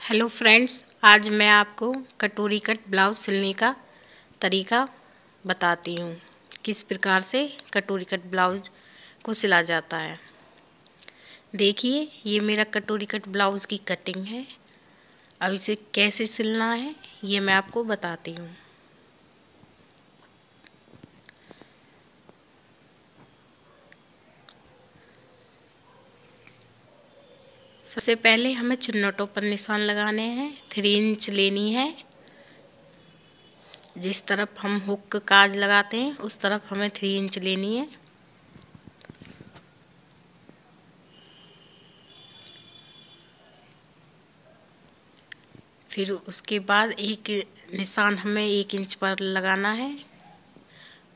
Hello friends, आज मैं आपको कटोरी कट ब्लाउज़ सिलने का तरीका बताती हूँ। किस प्रकार से कटोरी कट ब्लाउज़ को सिला जाता है। देखिए, ये मेरा कटोरी कट ब्लाउज़ की कटिंग है। अब इसे कैसे सिलना है ये मैं आपको बताती हूँ। सबसे पहले हमें चुन्नटों पर निशान लगाने हैं। 3 इंच लेनी है। जिस तरफ हम हुक काज लगाते हैं उस तरफ हमें 3 इंच लेनी है। फिर उसके बाद एक निशान हमें 1 इंच पर लगाना है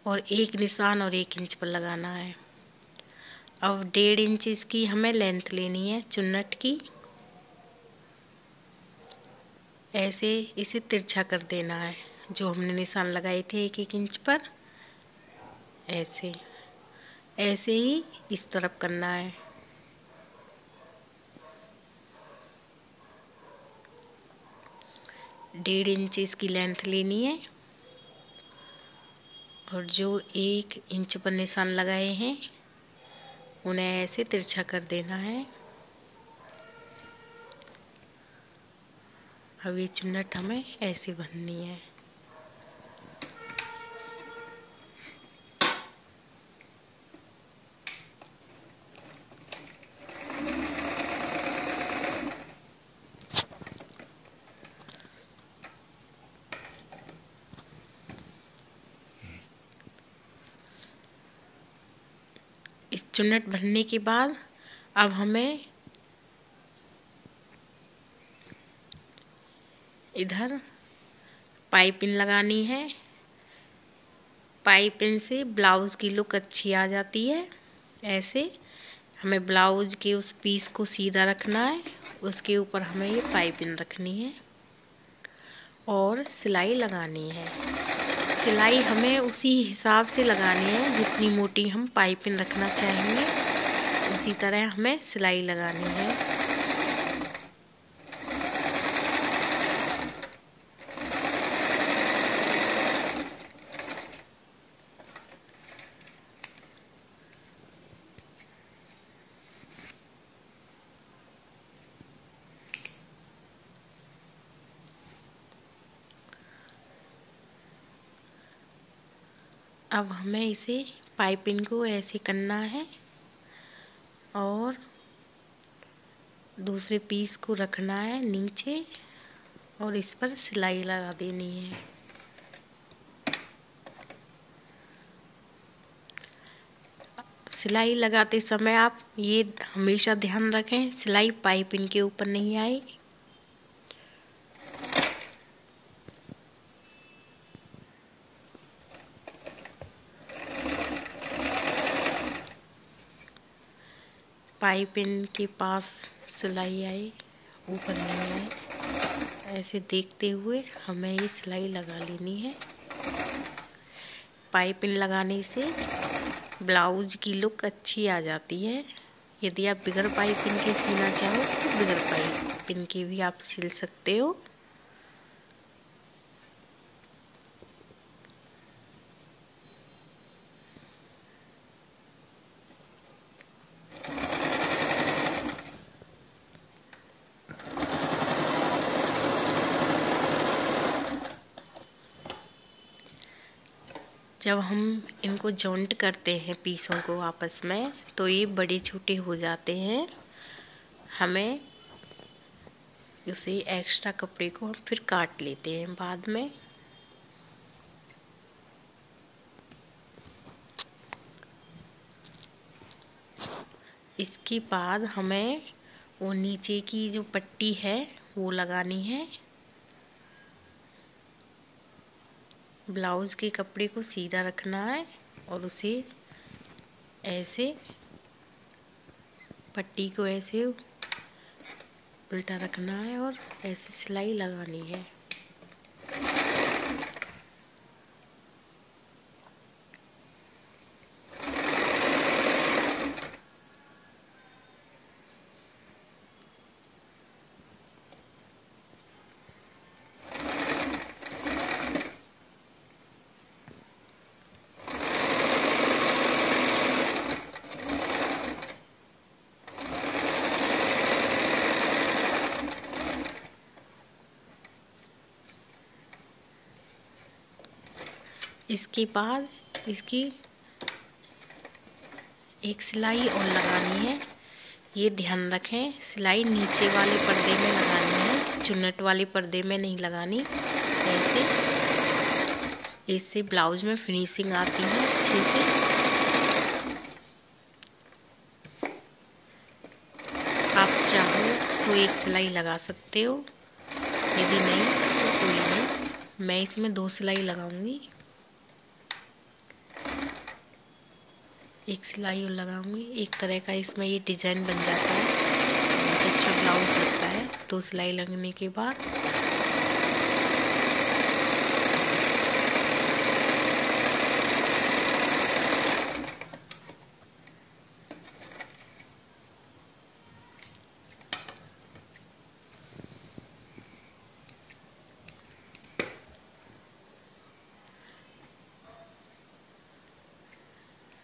और एक निशान और 1 इंच पर लगाना है। अब 1.5 इंच इसकी हमें लेंथ लेनी है चुन्नट की। ऐसे इसे तिरछा कर देना है जो हमने निशान लगाए थे 1 इंच पर। ऐसे ऐसे ही इस तरफ करना है। डेढ़ इंच इसकी लेंथ लेनी है और जो 1 इंच पर निशान लगाए हैं उन्हें ऐसे तिरछा कर देना है। अब ये चुन्नट हमें ऐसे बननी है। इस चुन्नट बनने के बाद अब हमें इधर पाइपिंग लगानी है। पाइपिंग से ब्लाउज़ की लुक अच्छी आ जाती है। ऐसे हमें ब्लाउज़ के उस पीस को सीधा रखना है। उसके ऊपर हमें ये पाइपिंग रखनी है और सिलाई लगानी है। सिलाई हमें उसी हिसाब से लगानी है जितनी मोटी हम पाइपिंग रखना चाहेंगे उसी तरह हमें सिलाई लगानी है। अब हमें इसे पाइपिंग को ऐसे करना है और दूसरे पीस को रखना है नीचे और इस पर सिलाई लगा देनी है। सिलाई लगाते समय आप ये हमेशा ध्यान रखें सिलाई पाइपिंग के ऊपर नहीं आए। पाइपिंग के पास सिलाई आए, ऊपर नहीं आए। ऐसे देखते हुए हमें ये सिलाई लगा लेनी है। पाइपिंग लगाने से ब्लाउज़ की लुक अच्छी आ जाती है। यदि आप बगैर पाइपिंग के सीना चाहो तो बगैर पाइपिंग के भी आप सिल सकते हो। जब हम इनको जॉइंट करते हैं पीसों को आपस में तो ये बड़े छोटे हो जाते हैं। हमें उसे एक्स्ट्रा कपड़े को हम फिर काट लेते हैं बाद में। इसके बाद हमें वो नीचे की जो पट्टी है वो लगानी है। ब्लाउज़ के कपड़े को सीधा रखना है और उसे ऐसे पट्टी को ऐसे उल्टा रखना है और ऐसे सिलाई लगानी है। इसके बाद इसकी एक सिलाई और लगानी है। ये ध्यान रखें, सिलाई नीचे वाले पर्दे में लगानी है, चुन्नट वाले पर्दे में नहीं लगानी। ऐसे इससे ब्लाउज में फिनिशिंग आती है अच्छे से। आप चाहो तो एक सिलाई लगा सकते हो, यदि नहीं तो कोई नहीं। मैं इसमें 2 सिलाई लगाऊंगी, एक सिलाई और लगाऊंगी। एक तरह का इसमें ये डिज़ाइन बन जाता है, बहुत अच्छा ब्लाउज लगता है 2 सिलाई लगने के बाद।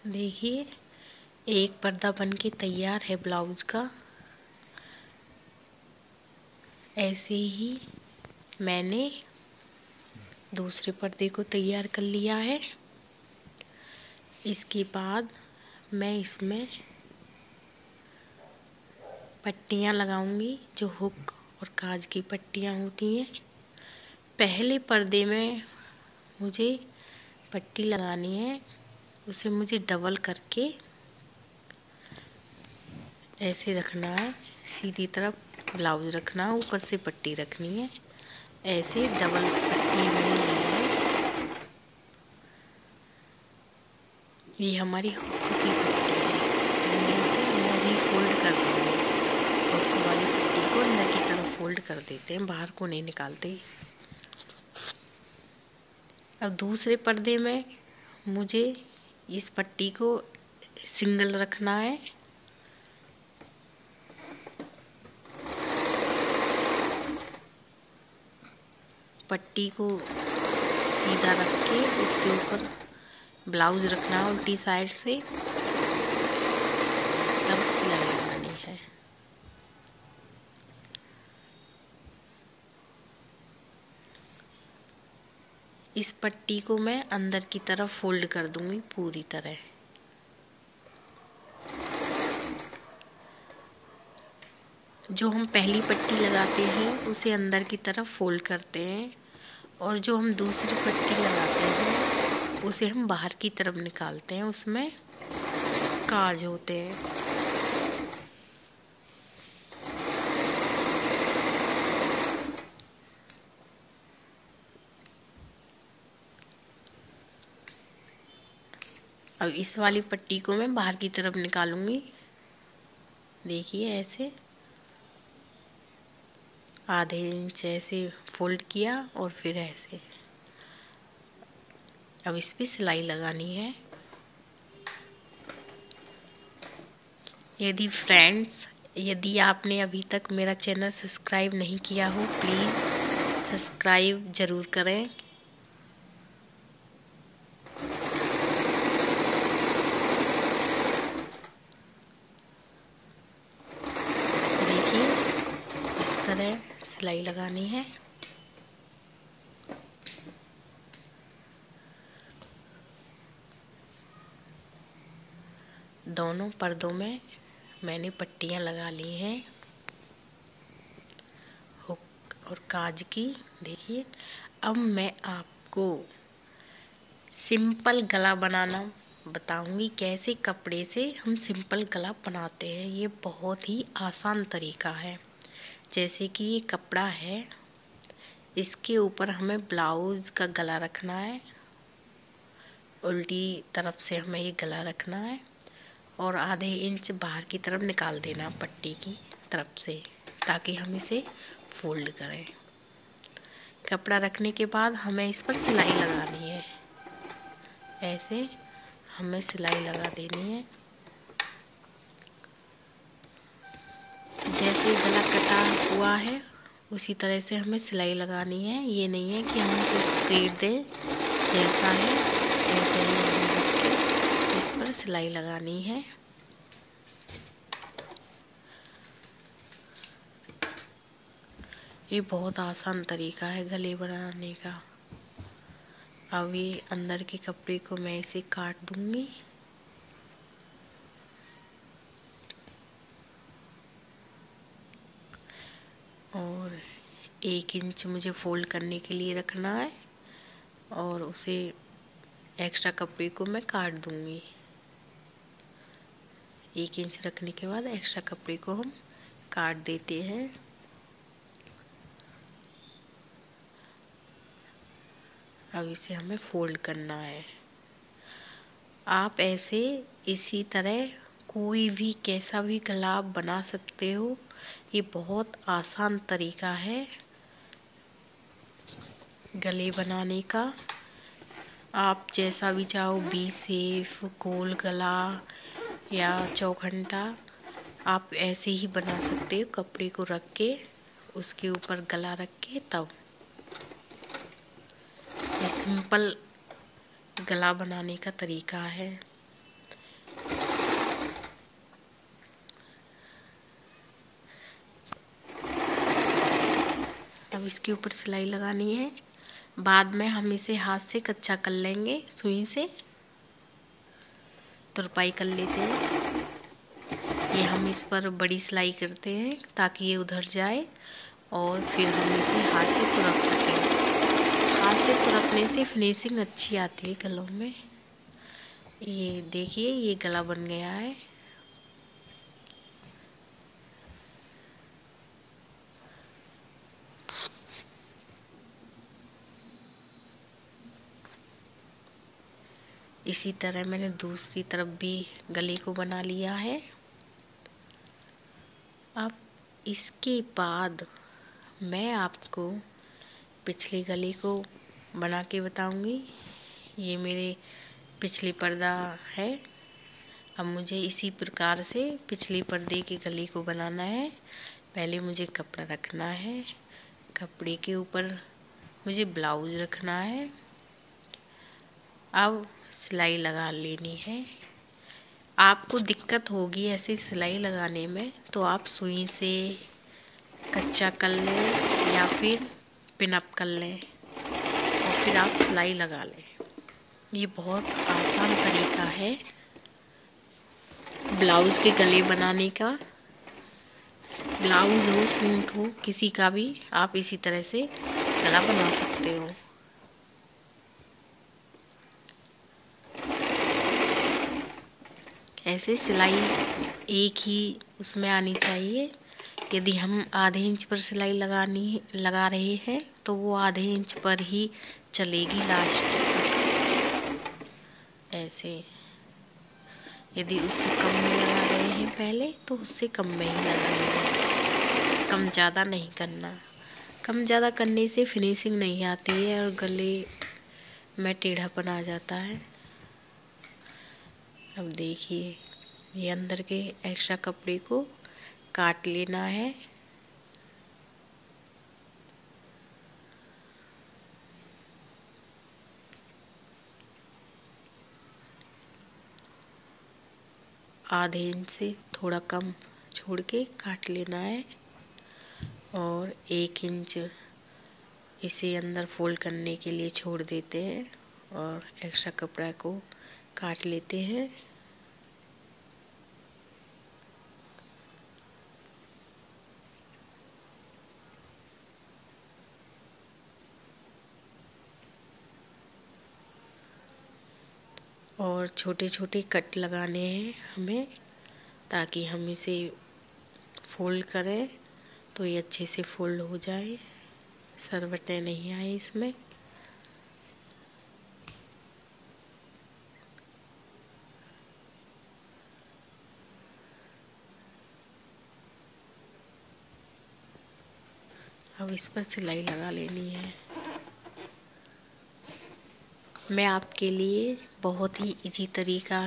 देखिए एक पर्दा बनके तैयार है ब्लाउज का। ऐसे ही मैंने दूसरे पर्दे को तैयार कर लिया है। इसके बाद मैं इसमें पट्टियाँ लगाऊंगी, जो हुक और काज की पट्टियाँ होती हैं। पहले पर्दे में मुझे पट्टी लगानी है, उसे मुझे डबल करके ऐसे रखना है, सीधी तरफ ब्लाउज रखना है, ऊपर से पट्टी रखनी है। ऐसे डबल पट्टी मैंने ली है। ये हमारी हुक की पट्टी है, मैं इसे अंदर ही फोल्ड कर दूँगी। हुक वाली पट्टी को अंदर की तरफ फोल्ड कर देते हैं, बाहर को नहीं निकालते। अब दूसरे पर्दे में मुझे इस पट्टी को सिंगल रखना है। पट्टी को सीधा रख के उसके ऊपर ब्लाउज रखना है उल्टी साइड से, तब सिलाई लगानी है। इस पट्टी को मैं अंदर की तरफ फोल्ड कर दूंगी पूरी तरह। जो हम पहली पट्टी लगाते हैं उसे अंदर की तरफ फोल्ड करते हैं, और जो हम दूसरी पट्टी लगाते हैं उसे हम बाहर की तरफ निकालते हैं, उसमें काज होते हैं। अब इस वाली पट्टी को मैं बाहर की तरफ निकालूंगी। देखिए ऐसे आधे इंच ऐसे फोल्ड किया और फिर ऐसे। अब इस पे सिलाई लगानी है। यदि आपने अभी तक मेरा चैनल सब्सक्राइब नहीं किया हो, प्लीज़ सब्सक्राइब ज़रूर करें। देखिए इस तरह सिलाई लगानी है। दोनों पर्दों में मैंने पट्टियाँ लगा ली हैं हुक और काज की। देखिए अब मैं आपको सिंपल गला बनाना बताऊंगी, कैसे कपड़े से हम सिंपल गला बनाते हैं। ये बहुत ही आसान तरीका है। जैसे कि ये कपड़ा है, इसके ऊपर हमें ब्लाउज का गला रखना है, उल्टी तरफ से हमें ये गला रखना है और आधे इंच बाहर की तरफ निकाल देना पट्टी की तरफ से, ताकि हम इसे फोल्ड करें। कपड़ा रखने के बाद हमें इस पर सिलाई लगानी है। ऐसे हमें सिलाई लगा देनी है। जैसे गला कटा हुआ है उसी तरह से हमें सिलाई लगानी है। ये नहीं है कि हम उसे स्ट्रेट दें, जैसा है ऐसे ही रख के इस पर सिलाई लगानी है। ये बहुत आसान तरीका है गले बनाने का। अब ये अंदर के कपड़े को मैं इसे काट दूंगी। और 1 इंच मुझे फोल्ड करने के लिए रखना है और उसे एक्स्ट्रा कपड़े को मैं काट दूंगी। 1 इंच रखने के बाद एक्स्ट्रा कपड़े को हम काट देते हैं। अब इसे हमें फोल्ड करना है। आप ऐसे इसी तरह कोई भी कैसा भी गला बना सकते हो। ये बहुत आसान तरीका है गले बनाने का। आप जैसा भी चाहो, वी शेप, गोल गला या चौखंटा, आप ऐसे ही बना सकते हो। कपड़े को रख के उसके ऊपर गला रख के, तब ये सिंपल गला बनाने का तरीका है। अब इसके ऊपर सिलाई लगानी है। बाद में हम इसे हाथ से कच्चा कर लेंगे, सुई से तुरपाई कर लेते हैं। ये हम इस पर बड़ी सिलाई करते हैं ताकि ये उधर जाए और फिर हम इसे हाथ से तुरप सकें। हाथ से तुरपने से फिनिशिंग अच्छी आती है गलों में। ये देखिए, ये गला बन गया है। इसी तरह मैंने दूसरी तरफ भी गले को बना लिया है। अब इसके बाद मैं आपको पिछले गले को बना के बताऊंगी। ये मेरे पिछले पर्दा है। अब मुझे इसी प्रकार से पिछले पर्दे के गले को बनाना है। पहले मुझे कपड़ा रखना है, कपड़े के ऊपर मुझे ब्लाउज रखना है। अब सिलाई लगा लेनी है। आपको दिक्कत होगी ऐसे सिलाई लगाने में तो आप सुई से कच्चा कर लें या फिर पिन अप कर लें और फिर आप सिलाई लगा लें। ये बहुत आसान तरीका है ब्लाउज के गले बनाने का। ब्लाउज हो, सूट हो, किसी का भी आप इसी तरह से गला बना सकते हो। ऐसे सिलाई एक ही उसमें आनी चाहिए। यदि हम आधे इंच पर सिलाई लगा रहे हैं तो वो आधे इंच पर ही चलेगी लास्ट तक। ऐसे यदि उससे कम में लगा रहे हैं पहले तो उससे कम में ही लगाएंगे। कम ज़्यादा नहीं करना। कम ज़्यादा करने से फिनिशिंग नहीं आती है और गले में टेढ़ापन आ जाता है। अब देखिए, ये अंदर के एक्स्ट्रा कपड़े को काट लेना है। आधे इंच से थोड़ा कम छोड़ के काट लेना है और 1 इंच इसे अंदर फोल्ड करने के लिए छोड़ देते हैं और एक्स्ट्रा कपड़ा को काट लेते हैं। और छोटे छोटे कट लगाने हैं हमें ताकि हम इसे फोल्ड करें तो ये अच्छे से फोल्ड हो जाए, सरवटें नहीं आए इसमें। अब इस पर सिलाई लगा लेनी है। मैं आपके लिए बहुत ही इजी तरीका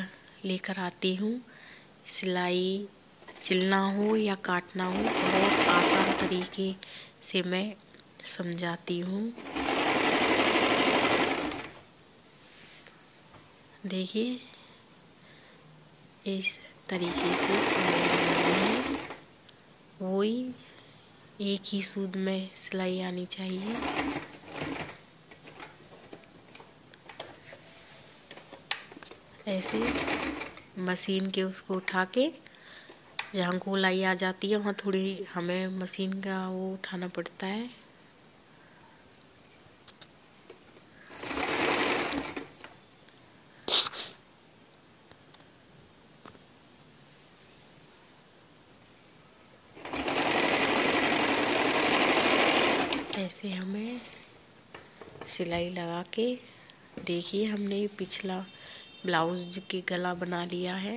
लेकर आती हूँ। सिलाई सिलना हो या काटना हो, बहुत आसान तरीके से मैं समझाती हूँ। देखिए, इस तरीके से सिलाई लगानी है। वही एक ही सूद में सिलाई आनी चाहिए। ऐसे मशीन के उसको उठा के जहाँ गोलाई आ जाती है वहाँ थोड़ी हमें मशीन का वो उठाना पड़ता है। ऐसे हमें सिलाई लगा के, देखिए हमने ये पिछला ब्लाउज के गला बना लिया है।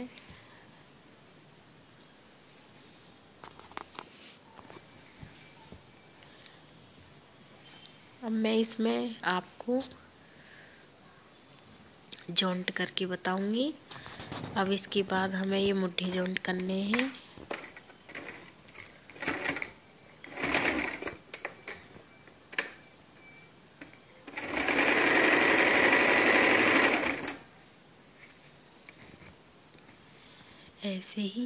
अब मैं इसमें आपको जॉइंट करके बताऊंगी। अब इसके बाद हमें ये मुट्ठी जॉइंट करने हैं। ऐसे ही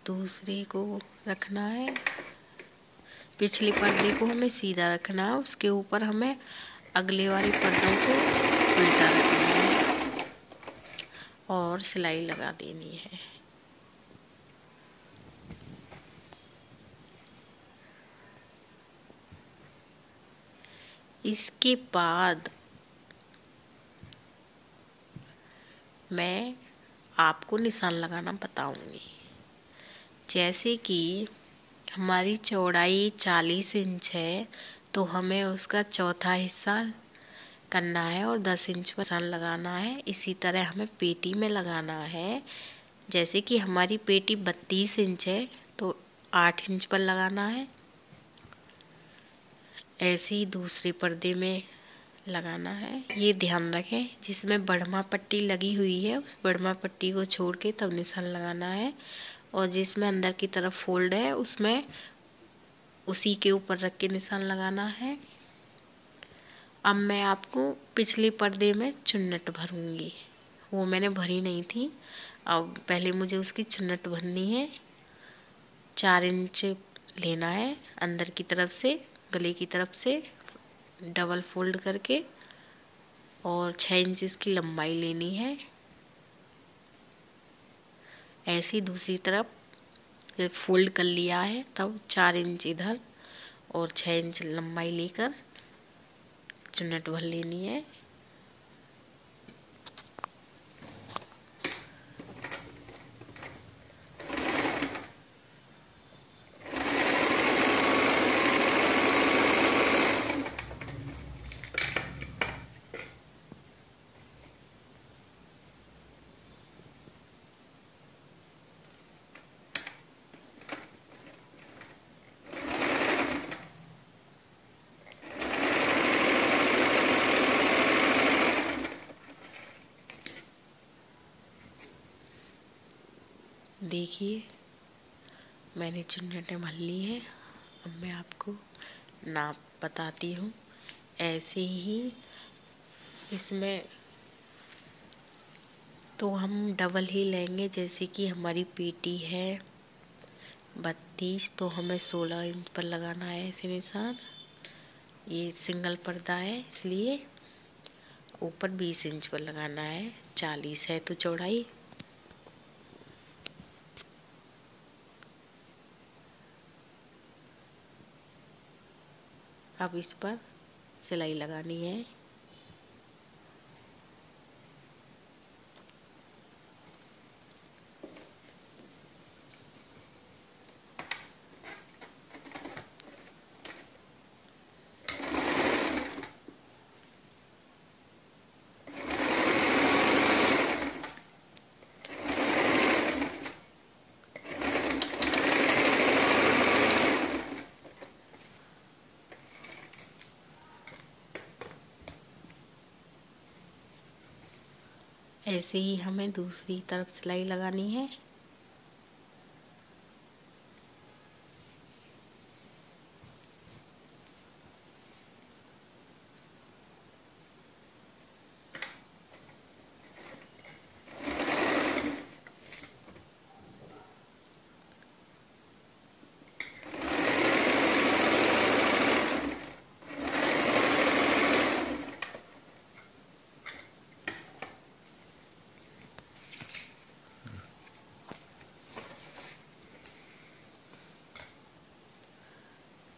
दूसरे को रखना है। पिछले पर्दे को हमें सीधा रखना है, उसके ऊपर हमें अगले वाले पर्दों को उल्टा रखना है और सिलाई लगा देनी है। इसके बाद मैं आपको निशान लगाना बताऊंगी। जैसे कि हमारी चौड़ाई 40 इंच है तो हमें उसका चौथा हिस्सा करना है और 10 इंच पर निशान लगाना है। इसी तरह हमें पेटी में लगाना है। जैसे कि हमारी पेटी 32 इंच है तो 8 इंच पर लगाना है। ऐसे ही दूसरे पर्दे में लगाना है। ये ध्यान रखें, जिसमें बढ़मा पट्टी लगी हुई है उस बढ़मा पट्टी को छोड़ के तब निशान लगाना है, और जिसमें अंदर की तरफ फोल्ड है उसमें उसी के ऊपर रख के निशान लगाना है। अब मैं आपको पिछले पर्दे में चुन्नट भरूंगी, वो मैंने भरी नहीं थी। अब पहले मुझे उसकी चुन्नट भरनी है। 4 इंच लेना है अंदर की तरफ से, गले की तरफ से डबल फोल्ड करके, और 6 इंच इसकी लंबाई लेनी है। ऐसी दूसरी तरफ फोल्ड कर लिया है तब 4 इंच इधर और 6 इंच लंबाई लेकर चुन्नट भर लेनी है। देखिए मैंने चुन्नटें भर ली है। अब मैं आपको नाप बताती हूँ। ऐसे ही इसमें तो हम डबल ही लेंगे। जैसे कि हमारी पेटी है 32 तो हमें 16 इंच पर लगाना है ऐसे निशान। ये सिंगल पर्दा है इसलिए ऊपर 20 इंच पर लगाना है। 40 है तो चौड़ाई। अब इस पर सिलाई लगानी है। ऐसे ही हमें दूसरी तरफ सिलाई लगानी है।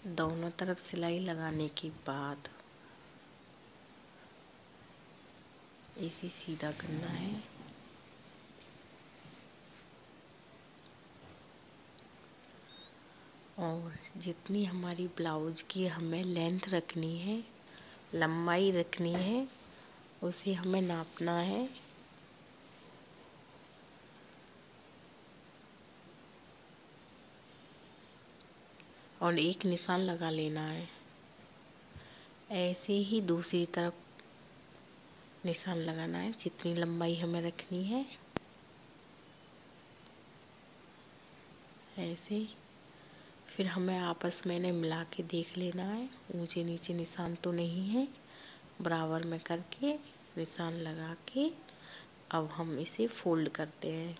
दोनों तरफ सिलाई लगाने के बाद इसे सीधा करना है। और जितनी हमारी ब्लाउज की हमें लेंथ रखनी है, लंबाई रखनी है, उसे हमें नापना है। और एक निशान लगा लेना है। ऐसे ही दूसरी तरफ निशान लगाना है, जितनी लंबाई हमें रखनी है। ऐसे फिर हमें आपस में इन्हें मिला के देख लेना है, ऊंचे नीचे निशान तो नहीं है। बराबर में करके निशान लगा के अब हम इसे फोल्ड करते हैं।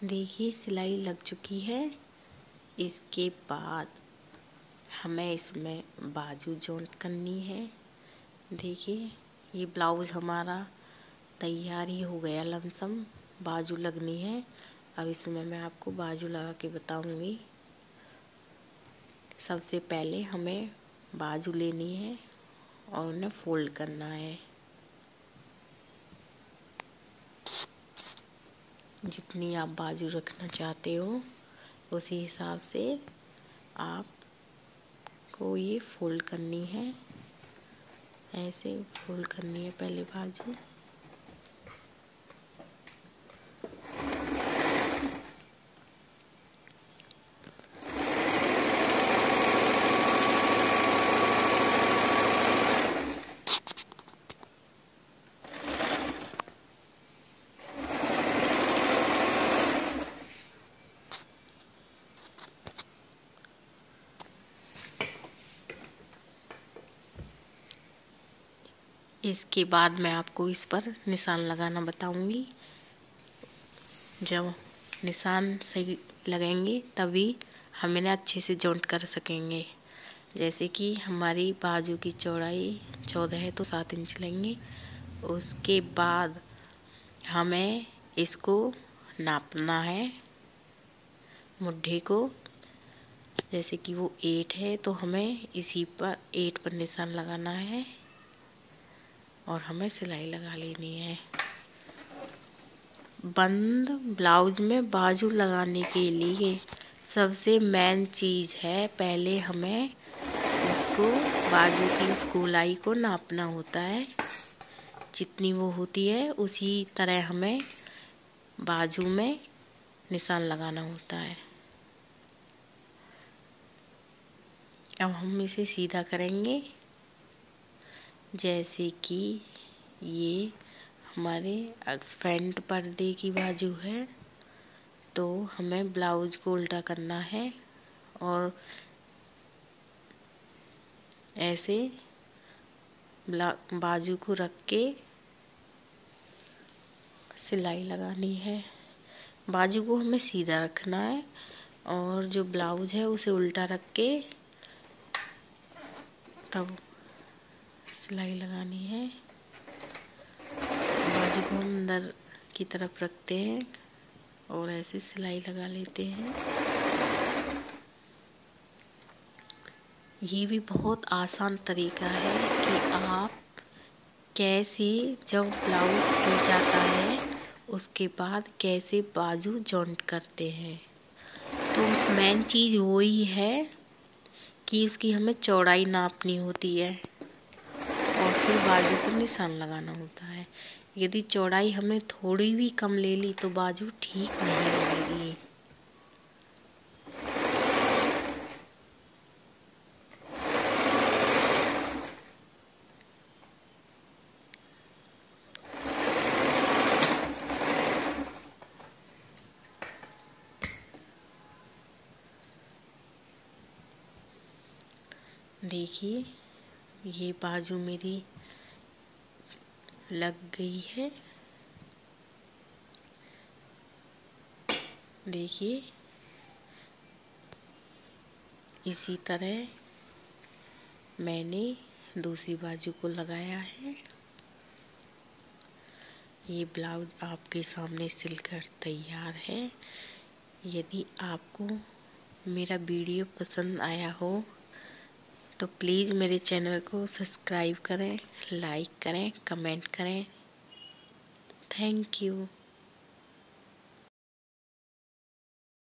देखिए सिलाई लग चुकी है। इसके बाद हमें इसमें बाजू जॉइंट करनी है। देखिए ये ब्लाउज हमारा तैयार ही हो गया, लमसम बाजू लगनी है। अब इसमें मैं आपको बाजू लगा के बताऊंगी। सबसे पहले हमें बाजू लेनी है और उन्हें फोल्ड करना है। जितनी आप बाजू रखना चाहते हो उसी हिसाब से आपको ये फोल्ड करनी है। ऐसे फोल्ड करनी है पहले बाजू। इसके बाद मैं आपको इस पर निशान लगाना बताऊंगी। जब निशान सही लगेंगे तभी हम इन्हें अच्छे से जॉइंट कर सकेंगे। जैसे कि हमारी बाजू की चौड़ाई 14 है तो 7 इंच लेंगे। उसके बाद हमें इसको नापना है, मुट्ठी को। जैसे कि वो 8 है तो हमें इसी पर 8 पर निशान लगाना है और हमें सिलाई लगा लेनी है। बंद ब्लाउज में बाजू लगाने के लिए सबसे मेन चीज़ है, पहले हमें उसको बाजू की उस गोलाई को नापना होता है। जितनी वो होती है उसी तरह हमें बाजू में निशान लगाना होता है। अब हम इसे सीधा करेंगे। जैसे कि ये हमारे फ्रंट पर्दे की बाजू है तो हमें ब्लाउज को उल्टा करना है और ऐसे बाजू को रख के सिलाई लगानी है। बाजू को हमें सीधा रखना है और जो ब्लाउज है उसे उल्टा रख के तब सिलाई लगानी है। बाजू को हम अंदर की तरफ रखते हैं और ऐसे सिलाई लगा लेते हैं। ये भी बहुत आसान तरीका है कि आप कैसे जब ब्लाउज सिल जाता है उसके बाद कैसे बाजू जॉइंट करते हैं। तो मेन चीज़ वही है कि उसकी हमें चौड़ाई नापनी होती है और फिर बाजू को निशान लगाना होता है। यदि चौड़ाई हमने थोड़ी भी कम ले ली तो बाजू ठीक नहीं लगेगी। देखिए ये बाजू मेरी लग गई है। देखिए इसी तरह मैंने दूसरी बाजू को लगाया है। ये ब्लाउज आपके सामने सिलकर तैयार है। यदि आपको मेरा वीडियो पसंद आया हो तो प्लीज़ मेरे चैनल को सब्सक्राइब करें, लाइक करें, कमेंट करें। Thank you.